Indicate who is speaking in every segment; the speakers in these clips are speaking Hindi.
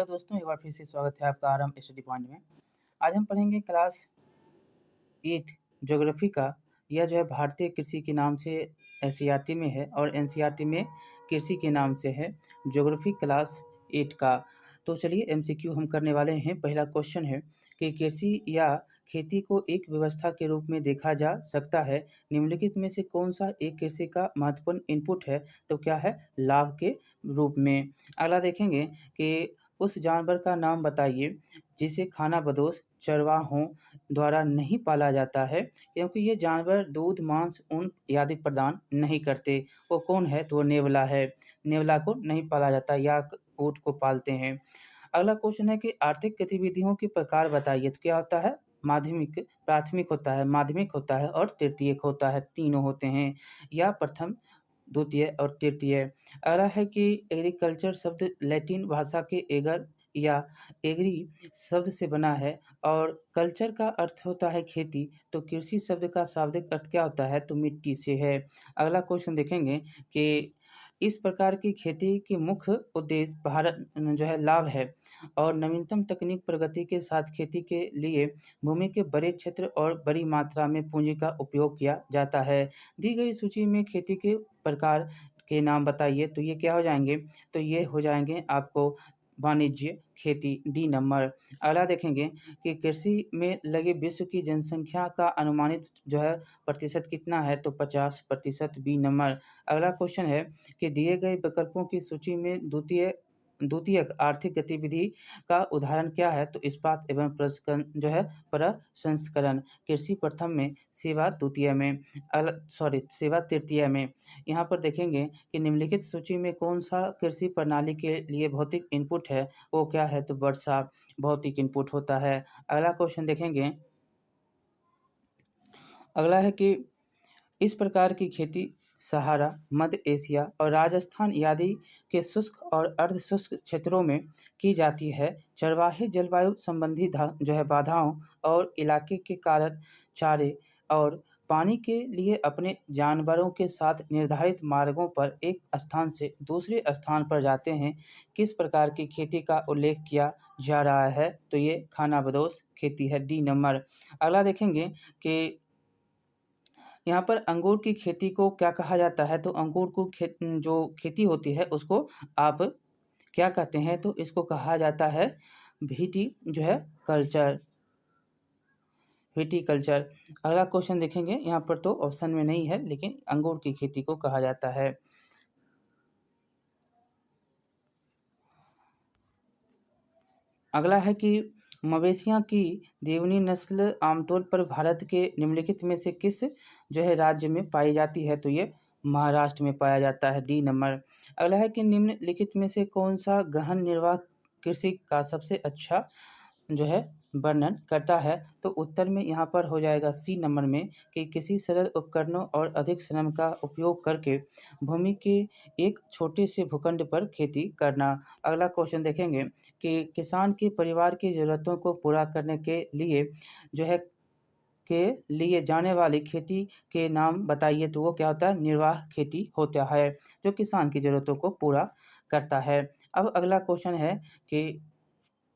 Speaker 1: हेलो दोस्तों, एक बार फिर से स्वागत है आपका आरएम स्टडी पॉइंट में। आज हम पढ़ेंगे क्लास 8 ज्योग्राफी का। यह जो है भारतीय कृषि के नाम से एनसीईआरटी में है और एनसीईआरटी में कृषि के नाम से है ज्योग्राफी क्लास 8 का। तो चलिए एमसीक्यू हम करने वाले हैं। पहला क्वेश्चन है कि कृषि या खेती को एक व्यवस्था के रूप में देखा जा सकता है, निम्नलिखित में से कौन सा एक कृषि का महत्वपूर्ण इनपुट है? तो क्या है? लाभ के रूप में। अगला देखेंगे कि उस जानवर का नाम बताइए जिसे खानाबदोश चरवाहों द्वारा नहीं पाला जाता है, क्योंकि ये जानवर दूध, मांस, ऊन आदि प्रदान नहीं करते। वो कौन है? तो वो नेवला है। नेवला को नहीं पाला जाता या ऊँट को पालते हैं। अगला क्वेश्चन है कि आर्थिक गतिविधियों के प्रकार बताइए। तो क्या होता है? माध्यमिक, प्राथमिक होता है, माध्यमिक होता है और तृतीयक होता है। तीनों होते हैं, या प्रथम, द्वितीय और तृतीय। अगला है कि एग्रीकल्चर शब्द लैटिन भाषा के एगर या एग्री शब्द से बना है और कल्चर का अर्थ होता है खेती। तो कृषि शब्द का शाब्दिक अर्थ क्या होता है? तो मिट्टी से है। अगला क्वेश्चन देखेंगे कि इस प्रकार की खेती के मुख्य उद्देश्य भारत जो है लाभ है और नवीनतम तकनीक प्रगति के साथ खेती के लिए भूमि के बड़े क्षेत्र और बड़ी मात्रा में पूंजी का उपयोग किया जाता है। दी गई सूची में खेती के प्रकार के नाम बताइए। तो ये क्या हो जाएंगे? तो ये हो जाएंगे आपको वाणिज्य खेती, डी नंबर। अगला देखेंगे कि कृषि में लगे विश्व की जनसंख्या का अनुमानित जो है प्रतिशत कितना है? तो 50%, बी नंबर। अगला क्वेश्चन है कि दिए गए विकल्पों की सूची में द्वितीयक आर्थिक गतिविधि का उदाहरण क्या है? तो इस्पात एवं प्रसंस्करण। कृषि प्रथम में, सेवा द्वितीय में, सेवा तृतीय में। यहाँ पर देखेंगे कि निम्नलिखित सूची में कौन सा कृषि प्रणाली के लिए भौतिक इनपुट है? वो क्या है? तो वर्षा भौतिक इनपुट होता है। अगला क्वेश्चन देखेंगे। अगला है कि इस प्रकार की खेती सहारा, मध्य एशिया और राजस्थान आदि के शुष्क और अर्ध शुष्क क्षेत्रों में की जाती है। चरवाहे जलवायु संबंधी जो है बाधाओं और इलाके के कारण चारे और पानी के लिए अपने जानवरों के साथ निर्धारित मार्गों पर एक स्थान से दूसरे स्थान पर जाते हैं। किस प्रकार की खेती का उल्लेख किया जा रहा है? तो ये खानाबदोश खेती है, डी नंबर। अगला देखेंगे कि यहाँ पर अंगूर की खेती को क्या कहा जाता है? तो अंगूर को जो खेती होती है उसको आप क्या कहते हैं? तो इसको कहा जाता है विटी जो है कल्चर, विटीकल्चर। अगला क्वेश्चन देखेंगे। यहाँ पर तो ऑप्शन में नहीं है, लेकिन अंगूर की खेती को कहा जाता है। अगला है कि मवेशियाँ की देवनी नस्ल आमतौर पर भारत के निम्नलिखित में से किस जो है राज्य में पाई जाती है? तो ये महाराष्ट्र में पाया जाता है, डी नंबर। अगला है कि निम्नलिखित में से कौन सा गहन निर्वाह कृषि का सबसे अच्छा जो है वर्णन करता है? तो उत्तर में यहाँ पर हो जाएगा सी नंबर में कि किसी सरल उपकरणों और अधिक श्रम का उपयोग करके भूमि के एक छोटे से भूखंड पर खेती करना। अगला क्वेश्चन देखेंगे कि किसान के परिवार की ज़रूरतों को पूरा करने के लिए जो है के लिए जाने वाली खेती के नाम बताइए। तो वो क्या होता है? निर्वाह खेती होता है, जो किसान की ज़रूरतों को पूरा करता है। अब अगला क्वेश्चन है कि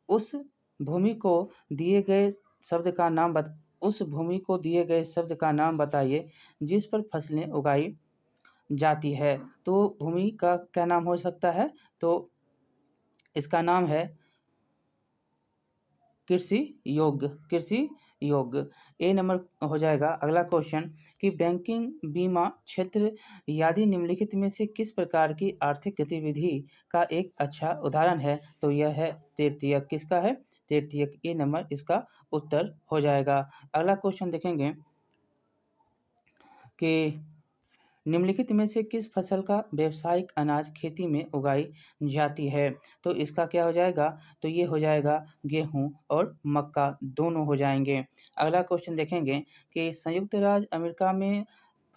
Speaker 1: उस भूमि को दिए गए शब्द का नाम उस भूमि को दिए गए शब्द का नाम बताइए जिस पर फसलें उगाई जाती है। तो भूमि का क्या नाम हो सकता है? तो इसका नाम है कृषि योग्य, कृषि योग्य, ए नंबर हो जाएगा। अगला क्वेश्चन कि बैंकिंग, बीमा क्षेत्र आदि निम्नलिखित में से किस प्रकार की आर्थिक गतिविधि का एक अच्छा उदाहरण है? तो यह है तृतीयक। किसका है? तृतीयक, ए नंबर इसका उत्तर हो जाएगा। अगला क्वेश्चन देखेंगे कि निम्नलिखित में से किस फसल का व्यावसायिक अनाज खेती में उगाई जाती है? तो इसका क्या हो जाएगा? तो ये हो जाएगा गेहूँ और मक्का, दोनों हो जाएंगे। अगला क्वेश्चन देखेंगे कि संयुक्त राज्य अमेरिका में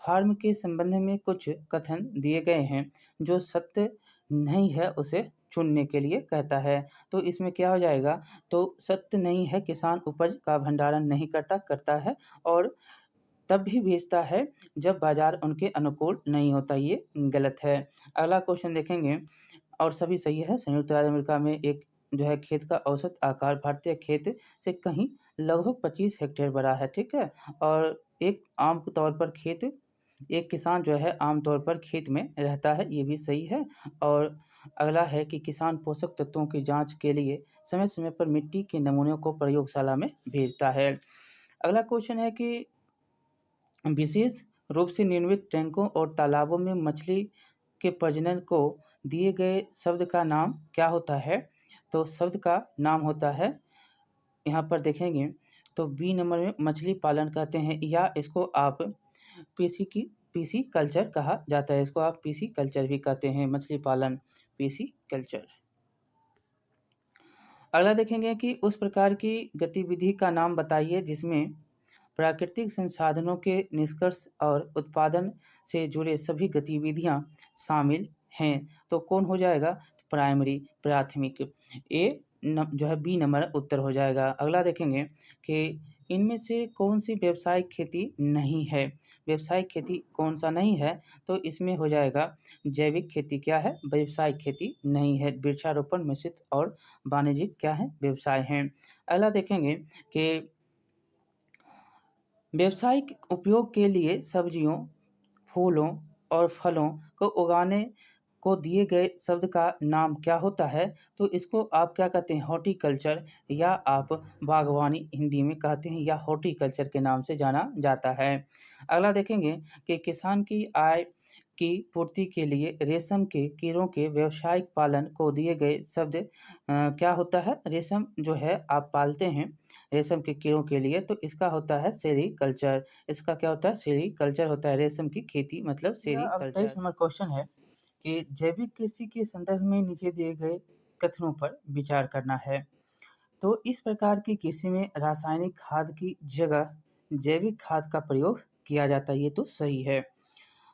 Speaker 1: फार्म के संबंध में कुछ कथन दिए गए हैं, जो सत्य नहीं है उसे चुनने के लिए कहता है। तो इसमें क्या हो जाएगा? तो सत्य नहीं है, किसान उपज का भंडारण नहीं करता है और तब भी बेचता है जब बाजार उनके अनुकूल नहीं होता, ये गलत है। अगला क्वेश्चन देखेंगे और सभी सही है। संयुक्त राज्य अमेरिका में एक जो है खेत का औसत आकार भारतीय खेत से कहीं लगभग 25 हेक्टेयर बड़ा है, ठीक है। और एक किसान जो है आमतौर पर खेत में रहता है, ये भी सही है। और अगला है कि किसान पोषक तत्वों की जांच के लिए समय समय पर मिट्टी के नमूनों को प्रयोगशाला में भेजता है। अगला क्वेश्चन है कि विशेष रूप से निर्मित टैंकों और तालाबों में मछली के प्रजनन को दिए गए शब्द का नाम क्या होता है? तो शब्द का नाम होता है, यहाँ पर देखेंगे तो बी नंबर में मछली पालन कहते हैं, या इसको आप पीसी कल्चर कहा जाता है। इसको आप पीसी कल्चर भी कहते हैं, मछली पालन पीसी कल्चर। अगला देखेंगे कि उस प्रकार की गतिविधि का नाम बताइए जिसमें प्राकृतिक संसाधनों के निष्कर्ष और उत्पादन से जुड़े सभी गतिविधियां शामिल हैं। तो कौन हो जाएगा? प्राइमरी, प्राथमिक। जो है बी नंबर उत्तर हो जाएगा। अगला देखेंगे कि इनमें से कौन सी व्यावसायिक खेती नहीं है? व्यावसायिक खेती कौन सा नहीं है? तो इसमें हो जाएगा जैविक खेती क्या है? व्यावसायिक खेती नहीं है। वृक्षारोपण मिश्रित और वाणिज्यिक क्या है? व्यवसाय हैं। अगला देखेंगे कि व्यावसायिक उपयोग के लिए सब्जियों, फूलों और फलों को उगाने को दिए गए शब्द का नाम क्या होता है? तो इसको आप क्या कहते हैं? हॉर्टिकल्चर, या आप बागवानी हिंदी में कहते हैं, या हॉर्टिकल्चर के नाम से जाना जाता है। अगला देखेंगे कि किसान की आय की पूर्ति के लिए रेशम के कीड़ों के व्यावसायिक पालन को दिए गए शब्द क्या होता है? रेशम जो है आप पालते हैं रेशम के कीड़ों के लिए, तो इसका होता है सेरीकल्चर। इसका क्या होता है? सेरीकल्चर होता है, रेशम की खेती मतलब सेरीकल्चर। 23 नंबर क्वेश्चन है कि जैविक कृषि के संदर्भ में नीचे दिए गए कथनों पर विचार करना है। तो इस प्रकार की कृषि में रासायनिक खाद की जगह जैविक खाद का प्रयोग किया जाता है, ये तो सही है।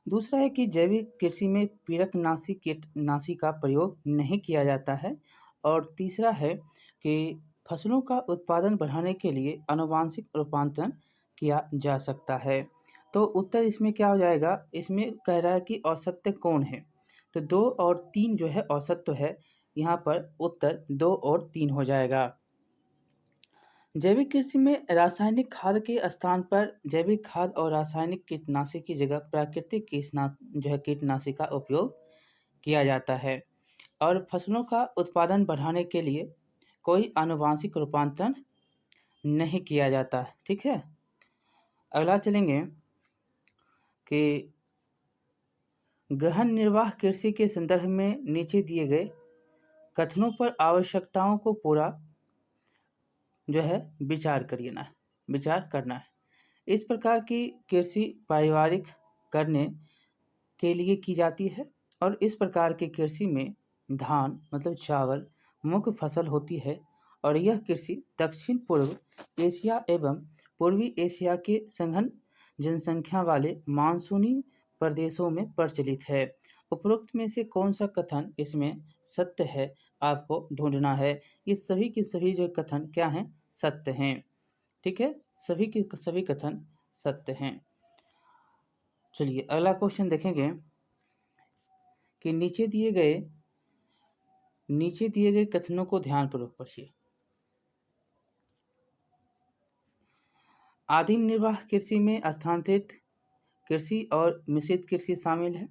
Speaker 1: दूसरा है कि जैविक कृषि में पीड़कनाशी कीटनाशी का प्रयोग नहीं किया जाता है। और तीसरा है कि फसलों का उत्पादन बढ़ाने के लिए आनुवांशिक रूपांतरण किया जा सकता है। तो उत्तर इसमें क्या हो जाएगा? इसमें कह रहा है कि औसत्य कौन है? तो 2 और 3 जो है औसत्य है, यहाँ पर उत्तर 2 और 3 हो जाएगा। जैविक कृषि में रासायनिक खाद के स्थान पर जैविक खाद और रासायनिक कीटनाशी की जगह प्राकृतिक कीटनाशी का उपयोग किया जाता है। और फसलों का उत्पादन बढ़ाने के लिए कोई आनुवांशिक रूपांतरण नहीं किया जाता, ठीक है। अगला चलेंगे कि गहन निर्वाह कृषि के संदर्भ में नीचे दिए गए कथनों पर आवश्यकताओं को पूरा जो है विचार करना है। इस प्रकार की कृषि पारिवारिक करने के लिए की जाती है, और इस प्रकार की कृषि में धान मतलब चावल मुख्य फसल होती है। और यह कृषि दक्षिण पूर्व एशिया एवं पूर्वी एशिया के सघन जनसंख्या वाले मानसूनी प्रदेशों में प्रचलित है। उपरोक्त में से कौन सा कथन इसमें सत्य है? आपको ढूंढना है। ये सभी के सभी जो कथन क्या हैं? सत्य हैं, ठीक है। सभी के सभी कथन सत्य हैं। चलिए अगला क्वेश्चन देखेंगे कि नीचे दिए गए कथनों को ध्यानपूर्वक पढ़िए। आदिम निर्वाह कृषि में स्थानांतरित कृषि और मिश्रित कृषि शामिल है।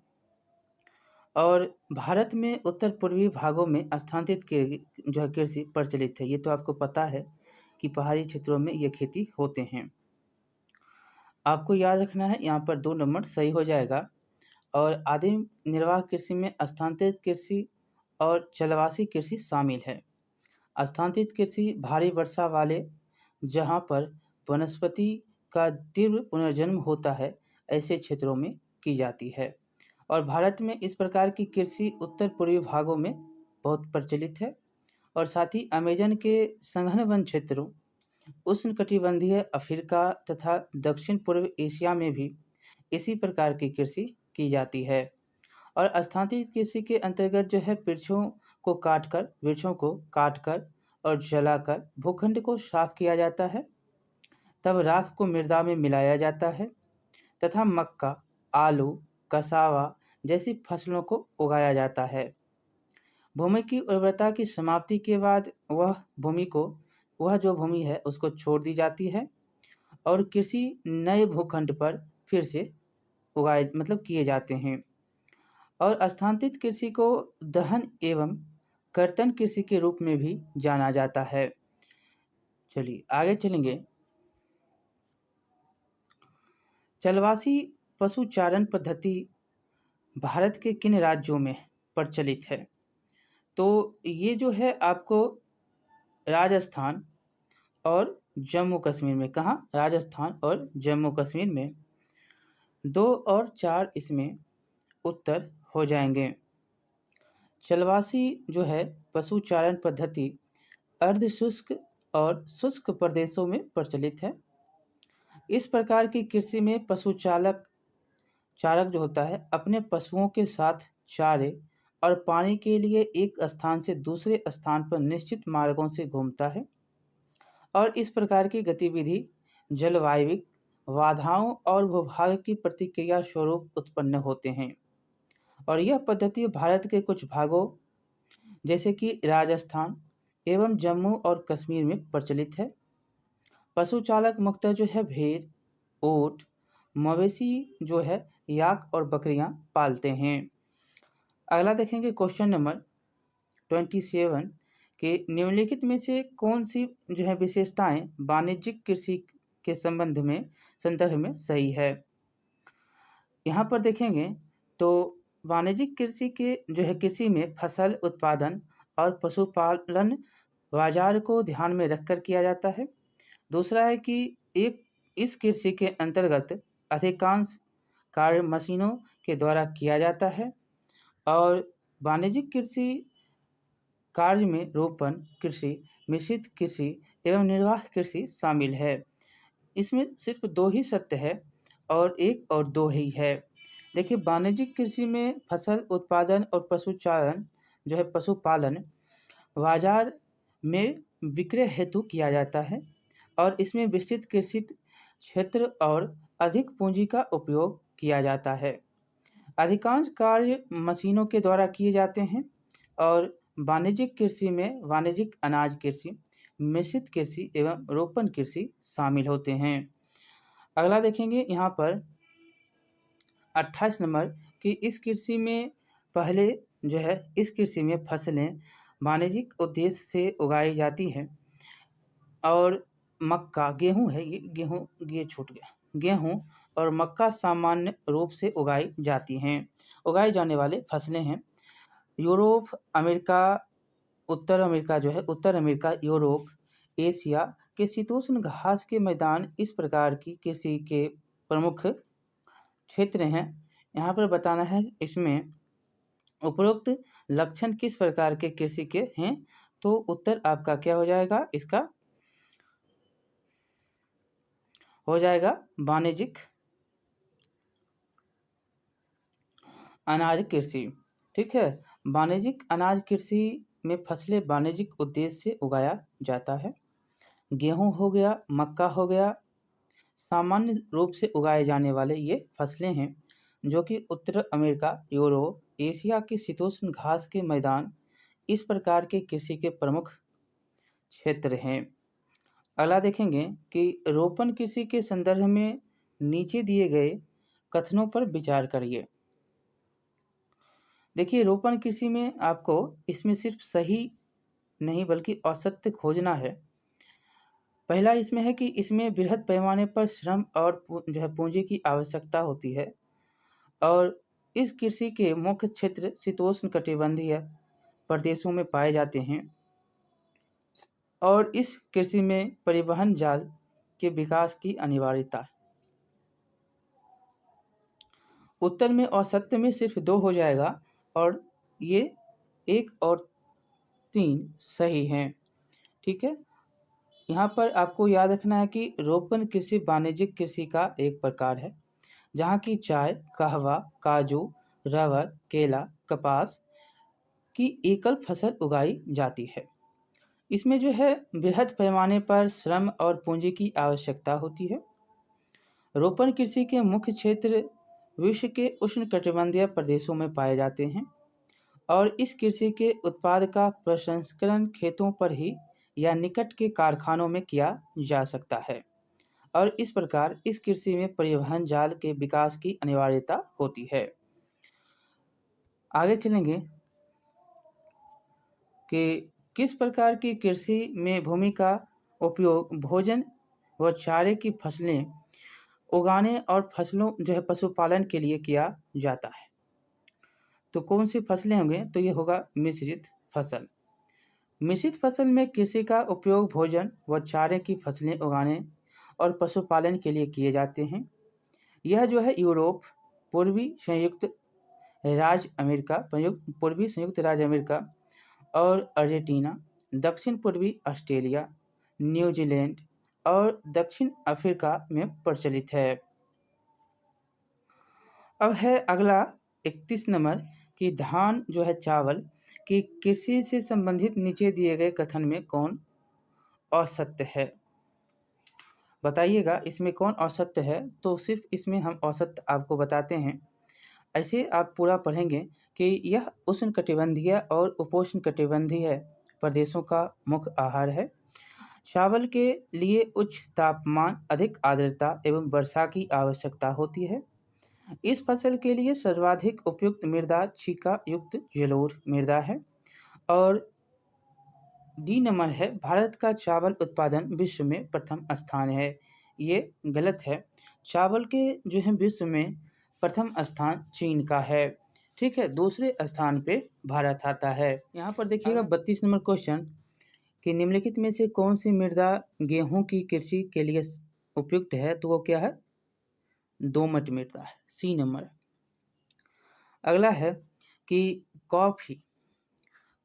Speaker 1: और भारत में उत्तर पूर्वी भागों में स्थानांतरित जो है कृषि प्रचलित है। ये तो आपको पता है कि पहाड़ी क्षेत्रों में ये खेती होते हैं। आपको याद रखना है, यहाँ पर 2 नंबर सही हो जाएगा। और आदिम निर्वाह कृषि में स्थानांतरित कृषि और जलवासी कृषि शामिल है। स्थानांतरित कृषि भारी वर्षा वाले, जहाँ पर वनस्पति का तीव्र पुनर्जन्म होता है, ऐसे क्षेत्रों में की जाती है। और भारत में इस प्रकार की कृषि उत्तर पूर्वी भागों में बहुत प्रचलित है। और साथ ही अमेजन के सघन वन क्षेत्रों, उष्णकटिबंधीय अफ्रीका तथा दक्षिण पूर्व एशिया में भी इसी प्रकार की कृषि की जाती है। और स्थानांतरित कृषि के अंतर्गत जो है वृक्षों को काटकर और जलाकर भूखंड को साफ किया जाता है। तब राख को मृदा में मिलाया जाता है तथा मक्का, आलू, कसावा जैसी फसलों को उगाया जाता है। भूमि की उर्वरता की समाप्ति के बाद वह जो भूमि है उसको छोड़ दी जाती है और किसी नए भूखंड पर फिर से उगाए किए जाते हैं। और स्थानांतरित कृषि को दहन एवं कर्तन कृषि के रूप में भी जाना जाता है। चलिए आगे चलेंगे। चलवासी पशुचारण पद्धति भारत के किन राज्यों में प्रचलित है? तो ये जो है आपको राजस्थान और जम्मू कश्मीर में, कहाँ? राजस्थान और जम्मू कश्मीर में। 2 और 4 इसमें उत्तर हो जाएंगे। चलवासी जो है पशुचारण पद्धति अर्ध शुष्क और शुष्क प्रदेशों में प्रचलित है। इस प्रकार की कृषि में चारक जो होता है अपने पशुओं के साथ चारे और पानी के लिए एक स्थान से दूसरे स्थान पर निश्चित मार्गों से घूमता है और इस प्रकार की गतिविधि जलवायविक बाधाओं और भूभाग की प्रतिक्रिया स्वरूप उत्पन्न होते हैं। और यह पद्धति भारत के कुछ भागों जैसे कि राजस्थान एवं जम्मू और कश्मीर में प्रचलित है। पशुचालक मुख्यतः जो है भेड़, ऊंट, मवेशी जो है याक और बकरियां पालते हैं। अगला देखेंगे क्वेश्चन नंबर 27 कि निम्नलिखित में से कौन सी जो है विशेषताएं वाणिज्यिक कृषि के संदर्भ में सही है। यहाँ पर देखेंगे तो वाणिज्यिक कृषि में फसल उत्पादन और पशुपालन बाजार को ध्यान में रखकर किया जाता है। दूसरा है कि इस कृषि के अंतर्गत अधिकांश कार्य मशीनों के द्वारा किया जाता है और वाणिज्यिक कृषि कार्य में रोपण कृषि, मिश्रित कृषि एवं निर्वाह कृषि शामिल है। इसमें सिर्फ 2 ही सत्य है और 1 और 2 ही है। देखिए वाणिज्यिक कृषि में फसल उत्पादन और पशुपालन बाजार में विक्रय हेतु किया जाता है और इसमें विस्तृत कृषि क्षेत्र और अधिक पूंजी का उपयोग किया जाता है। अधिकांश कार्य मशीनों के द्वारा किए जाते हैं और वाणिज्यिक कृषि में वाणिज्यिक अनाज कृषि, मिश्रित कृषि एवं रोपण कृषि शामिल होते हैं। अगला देखेंगे यहाँ पर 28 नंबर कि इस कृषि में फसलें वाणिज्यिक उद्देश्य से उगाई जाती हैं और गेहूं और मक्का सामान्य रूप से उगाई जाने वाले फसलें हैं। यूरोप, अमेरिका, उत्तर अमेरिका, यूरोप, एशिया के शीतोष्ण घास के मैदान इस प्रकार की कृषि के प्रमुख क्षेत्र हैं। यहाँ पर बताना है इसमें उपरोक्त लक्षण किस प्रकार के कृषि के हैं, तो उत्तर आपका क्या हो जाएगा? इसका हो जाएगा वाणिज्यिक अनाज कृषि। ठीक है, वाणिज्यिक अनाज कृषि में फसलें वाणिज्यिक उद्देश्य से उगाया जाता है। गेहूं हो गया, मक्का हो गया, सामान्य रूप से उगाए जाने वाले ये फसलें हैं जो कि उत्तर अमेरिका, यूरोप, एशिया के शीतोष्ण घास के मैदान इस प्रकार के कृषि के प्रमुख क्षेत्र हैं। अगला देखेंगे कि रोपण कृषि के संदर्भ में नीचे दिए गए कथनों पर विचार करिए। देखिए रोपण कृषि में आपको इसमें सिर्फ सही नहीं बल्कि असत्य खोजना है। पहला इसमें है कि इसमें बृहद पैमाने पर श्रम और पूंजी की आवश्यकता होती है और इस कृषि के मुख्य क्षेत्र शीतोष्ण कटिबंधीय प्रदेशों में पाए जाते हैं और इस कृषि में परिवहन जाल के विकास की अनिवार्यता। उत्तर में असत्य में सिर्फ 2 हो जाएगा और ये 1 और 3 सही हैं। ठीक है, यहाँ पर आपको याद रखना है कि रोपण कृषि वाणिज्यिक कृषि का एक प्रकार है जहाँ की चाय, कहवा, काजू, रबर, केला, कपास की एकल फसल उगाई जाती है। इसमें जो है बृहद पैमाने पर श्रम और पूंजी की आवश्यकता होती है। रोपण कृषि के मुख्य क्षेत्र विश्व के उष्णकटिबंधीय प्रदेशों में पाए जाते हैं और इस कृषि के उत्पाद का प्रसंस्करण खेतों पर ही या निकट के कारखानों में किया जा सकता है और इस प्रकार इस कृषि में परिवहन जाल के विकास की अनिवार्यता होती है। आगे चलेंगे कि किस प्रकार की कृषि में भूमि का उपयोग भोजन व चारे की फसलें उगाने और फसलों पशुपालन के लिए किया जाता है। तो कौन सी फसलें होंगे? तो ये होगा मिश्रित फसल। मिश्रित फसल में कृषि का उपयोग भोजन व चारे की फसलें उगाने और पशुपालन के लिए किए जाते हैं। यह यूरोप, पूर्वी संयुक्त पूर्वी संयुक्त राज्य अमेरिका और अर्जेंटीना, दक्षिण पूर्वी ऑस्ट्रेलिया, न्यूजीलैंड और दक्षिण अफ्रीका में प्रचलित है। अब है अगला 31 नंबर कि धान चावल की कृषि से संबंधित नीचे दिए गए कथन में कौन असत्य है? बताइएगा इसमें कौन असत्य है। तो सिर्फ इसमें हम असत्य आपको बताते हैं। ऐसे आप पूरा पढ़ेंगे कि यह उष्णकटिबंधीय और उपोष्णकटिबंधीय प्रदेशों का मुख्य आहार है। चावल के लिए उच्च तापमान, अधिक आर्द्रता एवं वर्षा की आवश्यकता होती है। इस फसल के लिए सर्वाधिक उपयुक्त मृदा छीका युक्त जलोढ़ मृदा है। और डी नंबर है भारत का चावल उत्पादन विश्व में प्रथम स्थान है। ये गलत है। चावल के विश्व में प्रथम स्थान चीन का है। ठीक है, दूसरे स्थान पे भारत आता है। यहाँ पर देखिएगा 32 नंबर क्वेश्चन कि निम्नलिखित में से कौन सी मृदा गेहूं की कृषि के लिए उपयुक्त है? तो वो क्या है? दोमट मृदा है, सी नंबर। अगला है कि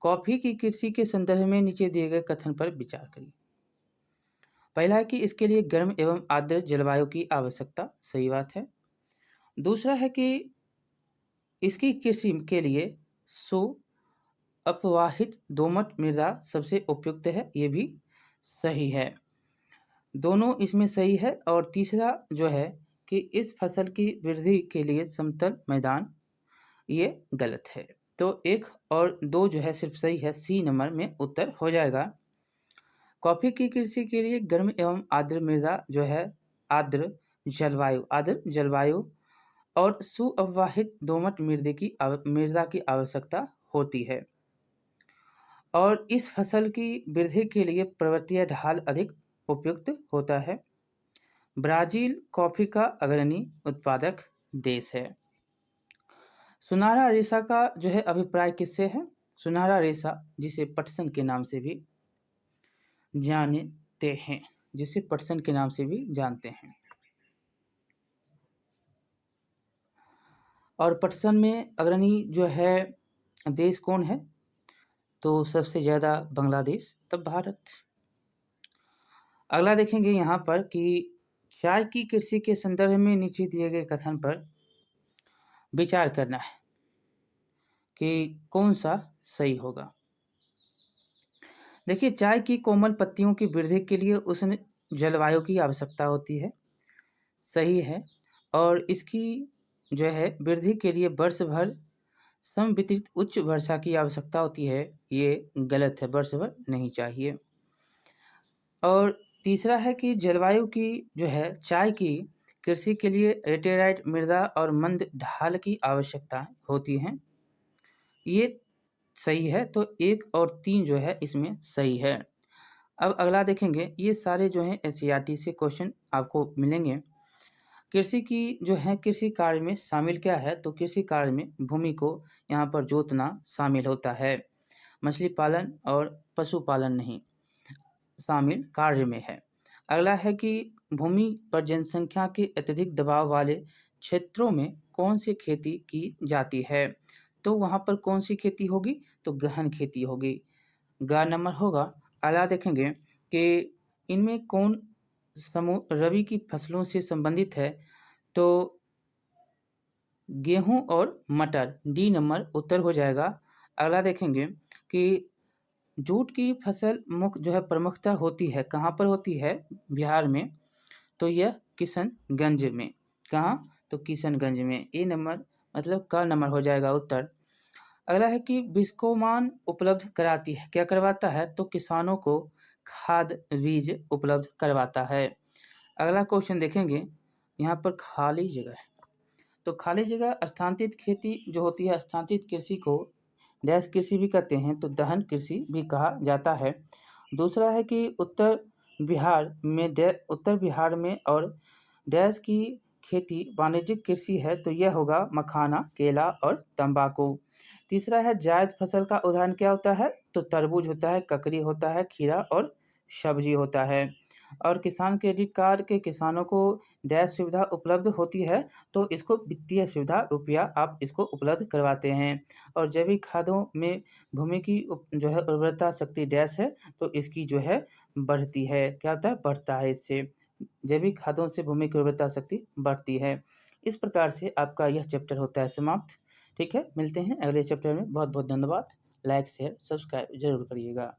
Speaker 1: कॉफी की कृषि के संदर्भ में नीचे दिए गए कथन पर विचार करिए। पहला है कि इसके लिए गर्म एवं आर्द्र जलवायु की आवश्यकता, सही बात है। दूसरा है कि इसकी कृषि के लिए अपवाहित दोमट मृदा सबसे उपयुक्त है, ये भी सही है। दोनों इसमें सही है। और तीसरा है कि इस फसल की वृद्धि के लिए समतल मैदान, ये गलत है। तो 1 और 2 सिर्फ सही है, सी नंबर में उत्तर हो जाएगा। कॉफी की कृषि के लिए गर्म एवं आर्द्र मृदा आर्द्र जलवायु और सुअपवाहित दोमट मृदा की आवश्यकता होती है। और इस फसल की वृद्धि के लिए पर्वतीय ढाल अधिक उपयुक्त होता है। ब्राजील कॉफी का अग्रणी उत्पादक देश है। सुनहरा रेशा का अभिप्राय किससे है? सुनहरा रेशा जिसे पटसन के नाम से भी जानते हैं, और पटसन में अग्रणी देश कौन है? तो सबसे ज़्यादा बांग्लादेश, तब भारत। अगला देखेंगे यहाँ पर कि चाय की कृषि के संदर्भ में नीचे दिए गए कथन पर विचार करना है कि कौन सा सही होगा। देखिए, चाय की कोमल पत्तियों की वृद्धि के लिए उष्ण जलवायु की आवश्यकता होती है, सही है। और इसकी वृद्धि के लिए वर्ष भर समवितरित उच्च वर्षा की आवश्यकता होती है, ये गलत है, वर्ष भर नहीं चाहिए। और तीसरा है कि जलवायु की चाय की कृषि के लिए लेटेराइट मृदा और मंद ढाल की आवश्यकता होती है, ये सही है। तो 1 और 3 इसमें सही है। अब अगला देखेंगे, ये सारे एनसीईआरटी से क्वेश्चन आपको मिलेंगे। कृषि की कृषि कार्य में शामिल क्या है? तो कृषि कार्य में भूमि को यहाँ पर जोतना शामिल होता है, मछली पालन और पशुपालन नहीं शामिल कार्य में है। अगला है कि भूमि पर जनसंख्या के अत्यधिक दबाव वाले क्षेत्रों में कौन सी खेती की जाती है? तो वहाँ पर कौन सी खेती होगी? तो गहन खेती होगी, ग नंबर होगा। अगला देखेंगे कि इनमें कौन समूह रबी की फसलों से संबंधित है? तो गेहूं और मटर, डी नंबर उत्तर हो जाएगा। अगला देखेंगे कि जूट की फसल मुख्य प्रमुखता होती है, कहाँ पर होती है? बिहार में। तो यह किशनगंज में। कहाँ? तो किशनगंज में। ए नंबर मतलब का नंबर हो जाएगा उत्तर। अगला है कि बिस्कोमान उपलब्ध कराती है, क्या करवाता है? तो किसानों को खाद बीज उपलब्ध करवाता है। अगला क्वेश्चन देखेंगे, यहाँ पर खाली जगह है, तो खाली जगह स्थानांतरित खेती जो होती है, स्थानांतरित कृषि को डैश कृषि भी कहते हैं, तो दहन कृषि भी कहा जाता है। दूसरा है कि उत्तर बिहार में और डैश की खेती वाणिज्यिक कृषि है, तो यह होगा मखाना, केला और तंबाकू। तीसरा है जायद फसल का उदाहरण क्या होता है? तो तरबूज होता है, ककड़ी होता है, खीरा और सब्जी होता है। और किसान क्रेडिट कार्ड के किसानों को डैश सुविधा उपलब्ध होती है, तो इसको वित्तीय सुविधा रुपया आप इसको उपलब्ध करवाते हैं। और जैविक खादों में भूमि की जो है उर्वरता शक्ति डैश है, तो इसकी जो है बढ़ती है, क्या होता है? बढ़ता है इससे। जैविक खादों से भूमि की उर्वरता शक्ति बढ़ती है। इस प्रकार से आपका यह चैप्टर होता है समाप्त। ठीक है, मिलते हैं अगले चैप्टर में। बहुत बहुत धन्यवाद। लाइक शेयर सब्सक्राइब जरूर करिएगा।